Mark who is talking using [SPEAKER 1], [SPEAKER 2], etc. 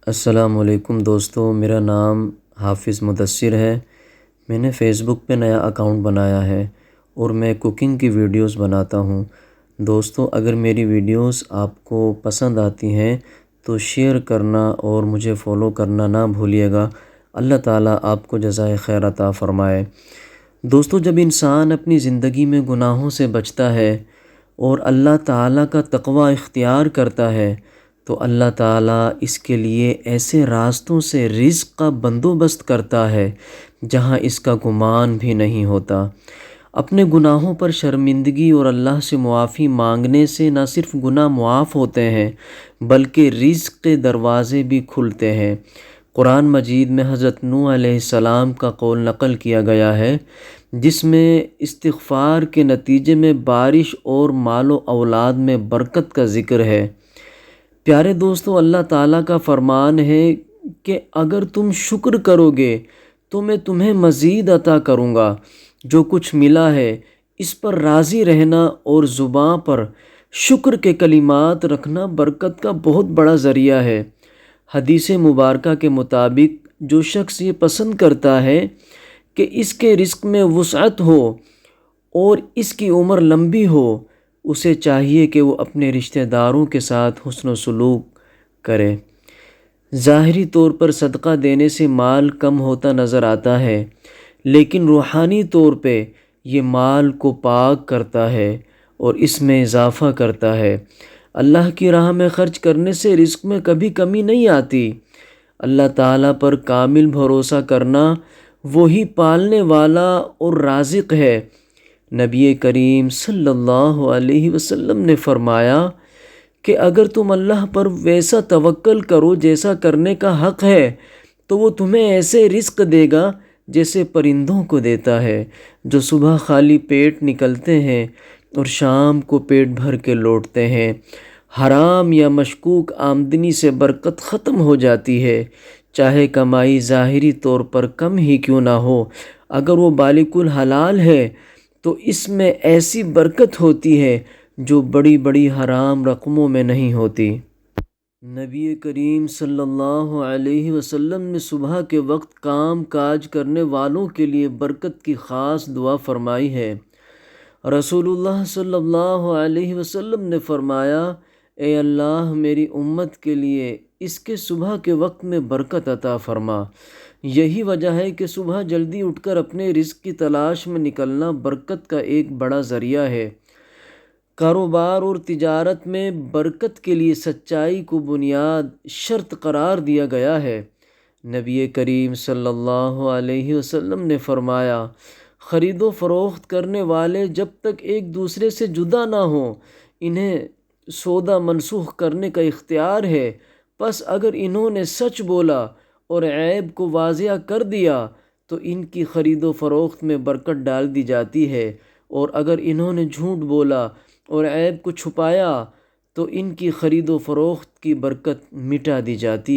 [SPEAKER 1] السلام علیکم دوستو، میرا نام حافظ مدثر ہے۔ میں نے فیس بک پہ نیا اکاؤنٹ بنایا ہے اور میں کوکنگ کی ویڈیوز بناتا ہوں۔ دوستو، اگر میری ویڈیوز آپ کو پسند آتی ہیں تو شیئر کرنا اور مجھے فالو کرنا نہ بھولیے گا۔ اللہ تعالیٰ آپ کو جزائے خیر عطا فرمائے۔ دوستو، جب انسان اپنی زندگی میں گناہوں سے بچتا ہے اور اللہ تعالیٰ کا تقوی اختیار کرتا ہے تو اللہ تعالیٰ اس کے لیے ایسے راستوں سے رزق کا بندوبست کرتا ہے جہاں اس کا گمان بھی نہیں ہوتا۔ اپنے گناہوں پر شرمندگی اور اللہ سے معافی مانگنے سے نہ صرف گناہ معاف ہوتے ہیں بلکہ رزق کے دروازے بھی کھلتے ہیں۔ قرآن مجید میں حضرت نوح علیہ السلام کا قول نقل کیا گیا ہے جس میں استغفار کے نتیجے میں بارش اور مال و اولاد میں برکت کا ذکر ہے۔ پیارے دوستو، اللہ تعالیٰ کا فرمان ہے کہ اگر تم شکر کرو گے تو میں تمہیں مزید عطا کروں گا۔ جو کچھ ملا ہے اس پر راضی رہنا اور زباں پر شکر کے کلمات رکھنا برکت کا بہت بڑا ذریعہ ہے۔ حدیث مبارکہ کے مطابق جو شخص یہ پسند کرتا ہے کہ اس کے رزق میں وسعت ہو اور اس کی عمر لمبی ہو، اسے چاہیے کہ وہ اپنے رشتہ داروں کے ساتھ حسن و سلوک کرے۔ ظاہری طور پر صدقہ دینے سے مال کم ہوتا نظر آتا ہے، لیکن روحانی طور پہ یہ مال کو پاک کرتا ہے اور اس میں اضافہ کرتا ہے۔ اللہ کی راہ میں خرچ کرنے سے رزق میں کبھی کمی نہیں آتی۔ اللہ تعالیٰ پر کامل بھروسہ کرنا وہی پالنے والا اور رازق ہے۔ نبی کریم صلی اللہ علیہ وسلم نے فرمایا کہ اگر تم اللہ پر ویسا توکل کرو جیسا کرنے کا حق ہے تو وہ تمہیں ایسے رزق دے گا جیسے پرندوں کو دیتا ہے، جو صبح خالی پیٹ نکلتے ہیں اور شام کو پیٹ بھر کے لوٹتے ہیں۔ حرام یا مشکوک آمدنی سے برکت ختم ہو جاتی ہے، چاہے کمائی ظاہری طور پر کم ہی کیوں نہ ہو۔ اگر وہ بالغ الحلال ہے تو اس میں ایسی برکت ہوتی ہے جو بڑی بڑی حرام رقموں میں نہیں ہوتی۔ نبی کریم صلی اللہ علیہ وسلم نے صبح کے وقت کام کاج کرنے والوں کے لیے برکت کی خاص دعا فرمائی ہے۔ رسول اللہ صلی اللہ علیہ وسلم نے فرمایا، اے اللہ میری امت کے لیے اس کے صبح کے وقت میں برکت عطا فرما۔ یہی وجہ ہے کہ صبح جلدی اٹھ کر اپنے رزق کی تلاش میں نکلنا برکت کا ایک بڑا ذریعہ ہے۔ کاروبار اور تجارت میں برکت کے لیے سچائی کو بنیاد شرط قرار دیا گیا ہے۔ نبی کریم صلی اللہ علیہ وسلم نے فرمایا، خرید و فروخت کرنے والے جب تک ایک دوسرے سے جدا نہ ہوں انہیں سودا منسوخ کرنے کا اختیار ہے، پس اگر انہوں نے سچ بولا اور عیب کو واضح کر دیا تو ان کی خرید و فروخت میں برکت ڈال دی جاتی ہے، اور اگر انہوں نے جھوٹ بولا اور عیب کو چھپایا تو ان کی خرید و فروخت کی برکت مٹا دی جاتی ہے۔